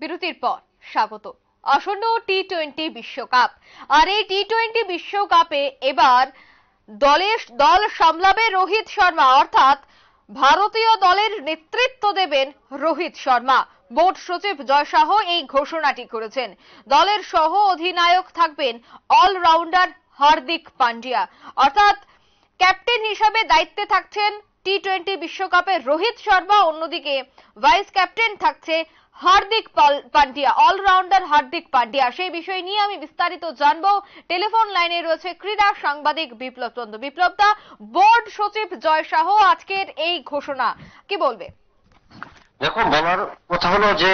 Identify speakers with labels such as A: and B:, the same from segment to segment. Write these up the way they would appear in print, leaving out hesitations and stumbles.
A: বিরতির পর স্বাগত। আসন্ন টি-20 বিশ্বকাপ, আর এই টি-20 বিশ্বকাপে এবার দল সামলাবে রোহিত শর্মা, অর্থাৎ ভারতীয় দলের নেতৃত্ব দেবেন রোহিত শর্মা। বোর্ড সচিব জয় শাহ এই ঘোষণাটি করেছেন। দলের সহ অধিনায়ক থাকবেন অলরাউন্ডার হার্দিক পান্ডিয়া, অর্থাৎ ক্যাপ্টেন হিসাবে দায়িত্বে থাকছেন টি-20 বিশ্বকাপের রোহিত শর্মা। অন্যদিকে ভাইস ক্যাপ্টেন থাকছে হার্দিক পান্ডিয়া, অলরাউন্ডার হার্দিক পান্ডিয়া। সেই বিষয় নিয়ে আমি বিস্তারিত জানবো। টেলিফোন লাইনে রয়েছে ক্রীড়া সাংবাদিক বিপ্লব চন্দ্র। বিপ্লবদা, বোর্ড সচিব জয় শাহ আজকের এই ঘোষণা কি বলবে?
B: দেখো, বলার কথা হলো যে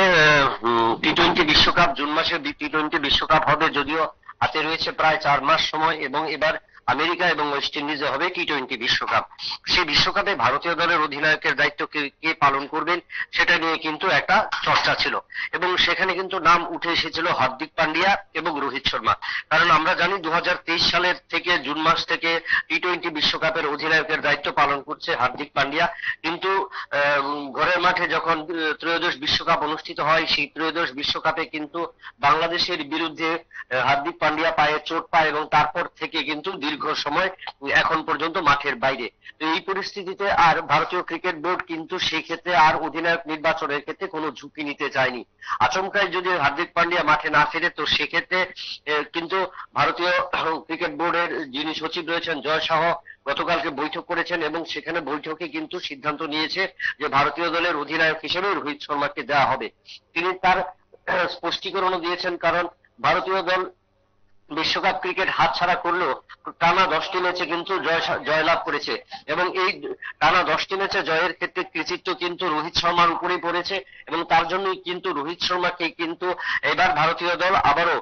B: টি-20 বিশ্বকাপ জুন মাসে টি-20 বিশ্বকাপ হবে, যদিও হাতে রয়েছে প্রায় 4 মাস সময়, এবং এবার আমেরিকা এবং ওয়েস্ট ইন্ডিজে হবে টি-20 বিশ্বকাপ। সেই বিশ্বকাপে ভারতীয় দলের অধিনায়কের দায়িত্ব কে পালন করবেন সেটা নিয়ে কিন্তু একটা চর্চা ছিল, এবং সেখানে কিন্তু নাম উঠে এসেছিল হার্দিক পান্ডিয়া এবং রোহিত শর্মা। কারণ আমরা জানি 2023 সালের থেকে জুন মাস থেকে টি-20 বিশ্বকাপের অধিনায়কের দায়িত্ব পালন করছে হার্দিক পান্ডিয়া। কিন্তু ঘরের মাঠে যখন ত্রয়োদশ বিশ্বকাপ অনুষ্ঠিত হয়, সেই ত্রয়োদশ বিশ্বকাপে কিন্তু বাংলাদেশের বিরুদ্ধে হার্দিক পান্ডিয়া পায়ে চোট পায়, এবং তারপর থেকে কিন্তু দীর্ঘ সময় এখন পর্যন্ত মাঠের বাইরে। তো এই পরিস্থিতিতে আর ভারতীয় ক্রিকেট বোর্ড কিন্তু সেই ক্ষেত্রে আর অধিনায়ক নির্বাচনের ক্ষেত্রে কোনো ঝুঁকি নিতে চায়নি। আচমকাই যদি হার্দিক পান্ডিয়া মাঠে না ফেরে, তো সেক্ষেত্রে কিন্তু ভারতীয় ক্রিকেট বোর্ডের যিনি সচিব রয়েছেন জয় শাহ গতকালকে বৈঠক করেছেন, এবং সেখানে বৈঠকে কিন্তু সিদ্ধান্ত নিয়েছে যে ভারতীয় দলের অধিনায়ক হিসেবে রোহিত শর্মাকে দেওয়া হবে। তিনি তার স্পষ্টীকরণও দিয়েছেন, কারণ ভারতীয় দল বিশ্বকাপ ক্রিকেট হাতছাড়া করলেও টানা 10টি ম্যাচে কিন্তু জয়লাভ করেছে, এবং এই টানা 10টি ম্যাচে জয়ের ক্ষেত্রে কৃতিত্ব কিন্তু রোহিত শর্মার উপরেই পড়েছে, এবং তার জন্যই কিন্তু রোহিত শর্মাকে কিন্তু এবার ভারতীয় দল আবারও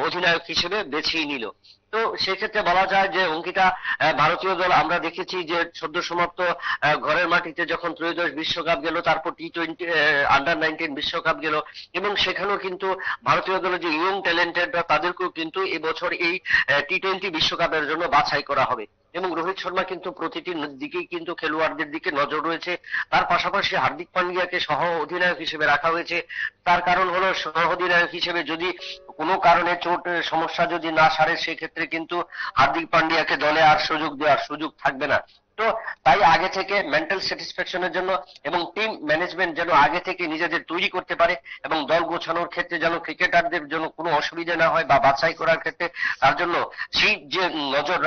B: অধিনায়ক হিসেবে বেছেই নিল। তো সেক্ষেত্রে বলা যায় যে অঙ্কিতা, ভারতীয় দল আমরা দেখেছি যে সদ্য সমাপ্ত ঘরের মাটিতে যখন ত্রয়োদশ বিশ্বকাপ গেল, তারপর টি-20 আন্ডার-19 বিশ্বকাপ গেল, এবং সেখানেও কিন্তু ভারতীয় দলের যে ইয়ং ট্যালেন্টেডরা তাদেরকেও কিন্তু এবছর এই টি-20 বিশ্বকাপের জন্য বাছাই করা হবে। এবং রোহিত শর্মা কিন্তু প্রতিটি দিকেই কিন্তু খেলোয়াড়দের দিকে নজর রয়েছে। তার পাশাপাশি হার্দিক পান্ডিয়াকে সহ অধিনায়ক হিসেবে রাখা হয়েছে। তার কারণ হলো, সহ অধিনায়ক হিসেবে যদি কোনো কারণে চোট সমস্যা যদি না সারে, সেক্ষেত্রে কিন্তু হার্দিক পান্ডিয়াকে দলে আর দেওয়ার সুযোগ থাকবে না। তো তাই আগে থেকে মেন্টাল স্যাটিসফ্যাকশনের জন্য এবং টিম ম্যানেজমেন্ট যেন আগে থেকে নিজেদের তৈরি করতে পারে, এবং দল গোছানোর ক্ষেত্রে যেন ক্রিকেটারদের জন্য কোনো অসুবিধা না হয় বা বাছাই করার ক্ষেত্রে, তার জন্য সেই যে নজর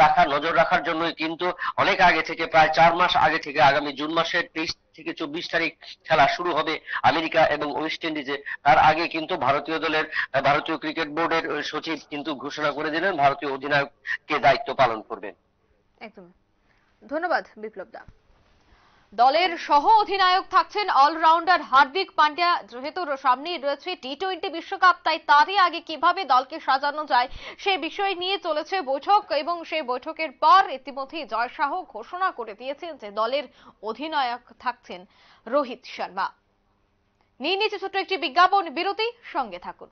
B: রাখার জন্যই কিন্তু অনেক আগে থেকে, প্রায় 4 মাস আগে থেকে, আগামী জুন মাসের 23 থেকে 24 তারিখ খেলা শুরু হবে আমেরিকা এবং ওয়েস্ট ইন্ডিজে। তার আগে কিন্তু ভারতীয় ক্রিকেট বোর্ডের সচিব কিন্তু ঘোষণা করে দিলেন ভারতীয় অধিনায়ককে দায়িত্ব পালন করবেন।
A: একদম ধন্যবাদ বিপ্লবদা। দলের সহ অধিনায়ক থাকছেন অলরাউন্ডার হার্দিক পান্ডিয়া। যেহেতু সামনেই রয়েছে টি-20 বিশ্বকাপ, তাই তারই আগে কিভাবে দলকে সাজানো যায় সেই বিষয় নিয়ে চলেছে বৈঠক, এবং সেই বৈঠকের পর ইতিমধ্যেই জয় শাহ ঘোষণা করে দিয়েছেন যে দলের অধিনায়ক থাকছেন রোহিত শর্মা। নিয়ে নিচ্ছে ছোট্ট একটি বিজ্ঞাপন বিরতি, সঙ্গে থাকুন।